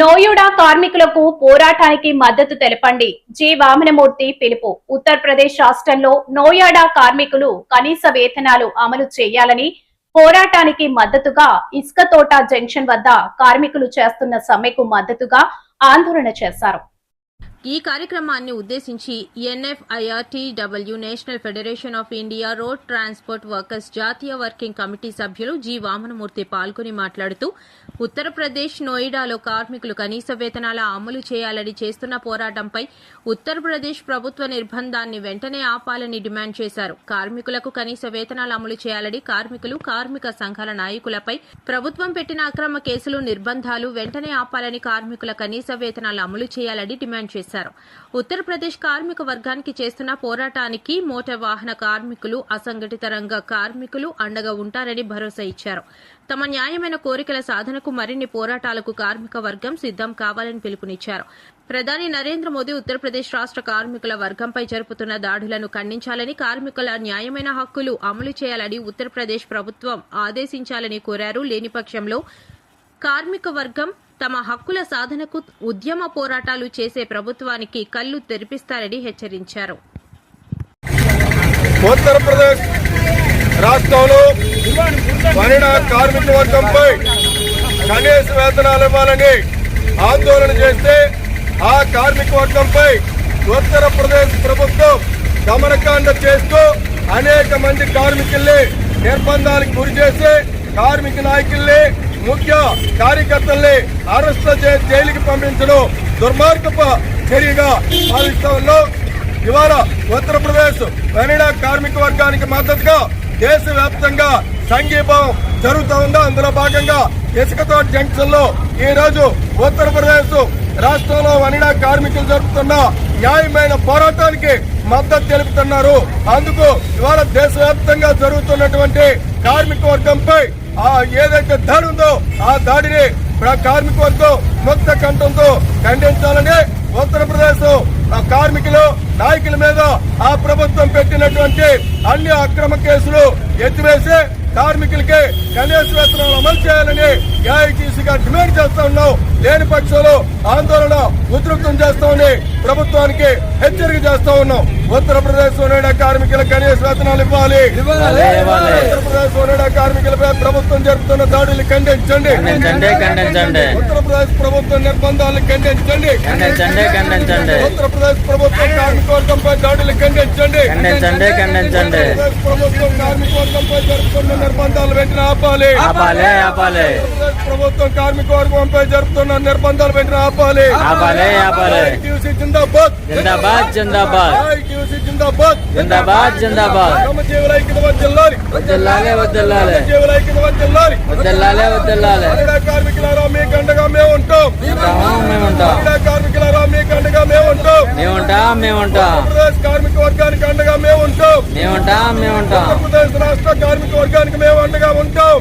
నోయుడా కార్మికులకు పోరాటానికి మద్దతు తెలపండి. జి వామనమూర్తి పిలుపు. ఉత్తరప్రదేశ్ రాష్ట్రంలో నోయాడా కార్మికులు కనీస వేతనాలు అమలు చేయాలని పోరాటానికి మద్దతుగా ఇసుక తోట జంక్షన్ వద్ద కార్మికులు చేస్తున్న సమ్మెకు మద్దతుగా ఆందోళన చేశారు. ఈ కార్యక్రమాన్ని ఉద్దేశించి NFIRTW national federation of India road transport workers జాతీయ వర్కింగ్ కమిటీ సభ్యులు జి వామనమూర్తి పాల్గొని మాట్లాడుతూ ఉత్తరప్రదేశ్ నోయిడాలో కార్మికులు కనీస వేతనాల అమలు చేయాలని చేస్తున్న పోరాటంపై ఉత్తరప్రదేశ్ ప్రభుత్వ నిర్బంధాన్ని వెంటనే ఆపాలని డిమాండ్ చేశారు. కార్మికులకు కనీస వేతనాలు అమలు చేయాలని కార్మికులు, కార్మిక సంఘాల నాయకులపై ప్రభుత్వం పెట్టిన అక్రమ కేసులు, నిర్బంధాలు వెంటనే ఆపాలని, కార్మికుల కనీస వేతనాలు అమలు చేయాలని డిమాండ్ చేశారు. ఉత్తరప్రదేశ్ కార్మిక వర్గానికి చేస్తున్న పోరాటానికి మోటార్ వాహన కార్మికులు, అసంఘటిత రంగ కార్మికులు అండగా ఉంటారని భరోసా ఇచ్చారు. తమ న్యాయమైన కోరికల సాధనకు మరిన్ని పోరాటాలకు కార్మిక వర్గం సిద్దం కావాలని పిలుపునిచ్చారు. ప్రధాని నరేంద్ర మోదీ ఉత్తరప్రదేశ్ రాష్ట్ర కార్మికుల వర్గంపై జరుపుతున్న దాడులను ఖండించాలని, కార్మికుల న్యాయమైన హక్కులు అమలు చేయాలని ఉత్తరప్రదేశ్ ప్రభుత్వం ఆదేశించాలని కోరారు. లేని పక్షంలో కార్మిక వర్గం తమ హక్కుల సాధనకు ఉద్యమ పోరాటాలు చేసే ప్రభుత్వానికి కళ్లు తెరిపిస్తారని హెచ్చరించారు. ఉత్తరప్రదేశ్ రాష్ట్రంలో మహిళా కార్మిక వర్గంపై కనీస వేతనాలు ఇవ్వాలని ఆందోళన చేస్తే ఆ కార్మిక వర్గంపై ఉత్తరప్రదేశ్ ప్రభుత్వం దమనకాండ చేస్తూ అనేక మంది కార్మికుల్ని నిర్బంధాలకు గురి చేసి కార్మిక నాయకుల్ని, ముఖ్య కార్యకర్తల్ని అరెస్ట్ చేసి జైలుకి పంపించడం దుర్మార్గపు చర్యగా భావిస్తామలో ఇవాళ ఉత్తరప్రదేశ్ మహిళా కార్మిక వర్గానికి మద్దతుగా దేశవ్యాప్తంగా సంఘీభావం జరుగుతూ ఉందో అందులో భాగంగా ఇసుకతో జంక్షన్ లో ఈ రోజు ఉత్తరప్రదేశ్ రాష్ట్రంలో మహిళా కార్మికులు జరుపుతున్న న్యాయమైన పోరాటానికి మద్దతు తెలుపుతున్నారు. అందుకు ఇవాళ దేశవ్యాప్తంగా జరుగుతున్నటువంటి కార్మిక వర్గంపై ఏదైతే దాడి ఉందో ఆ దాడిని కార్మిక వర్గం ముక్త కంఠంతో ఖండించాలని ఉత్తరప్రదేశ్ కార్మికులు నాయకుల మీద ఆ ప్రభుత్వం పెట్టినటువంటి అన్ని అక్రమ కేసులు ఎత్తివేసి కార్మికులకి కనీస వేతనాలు అమలు చేయాలని ఏఐటీసీగా డిమాండ్ చేస్తా ఉన్నాం. లేని పక్షంలో ఆందోళన ఉధృతం చేస్తామని ప్రభుత్వానికి హెచ్చరిక చేస్తా ఉన్నాం. ఉత్తరప్రదేశ్ కార్మికుల కనీస వేతనాలు ఇవ్వాలి. ఉత్తరప్రదేశ్ కార్మికులపై ప్రభుత్వం జరుపుతున్న దాడులు ఖండించండి. ఉత్తరప్రదేశ్ ప్రభుత్వం నిర్బంధాలను ఖండించండి. ఉత్తరప్రదేశ్ ప్రభుత్వం కార్మిక వర్గంపై దాడులు ఖండించండి. ఉత్తరప్రదేశ్ ప్రభుత్వం కార్మిక వర్గంపై జరుపుతున్న నిర్బంధాలు వెంటనే ఆపాలి. ప్రభుత్వం కార్మిక వర్గంపై జరుపుతున్న నిర్బంధాలు వెంటనే ఆపాలి. జిందాబాద్ జిందాబాద్ జిందాబాద్ జిందాబాద్ జిందాబాద్ శ్రమజీవుల ఐక్యత వర్ధిల్లాలి. శ్రమజీవుల ఐక్యత వర్ధిల్లాలి. కార్మికులారా మీకు అండగా మేము ఉంటాం. కార్మికులారా మీకు అండగా మేము ఉంటాం. ఆంధ్రప్రదేశ్ కార్మిక వర్గానికి అండగా మేము ఉంటాం. ఆంధ్రప్రదేశ్ రాష్ట్ర కార్మిక వర్గానికి మేము అండగా ఉంటాం.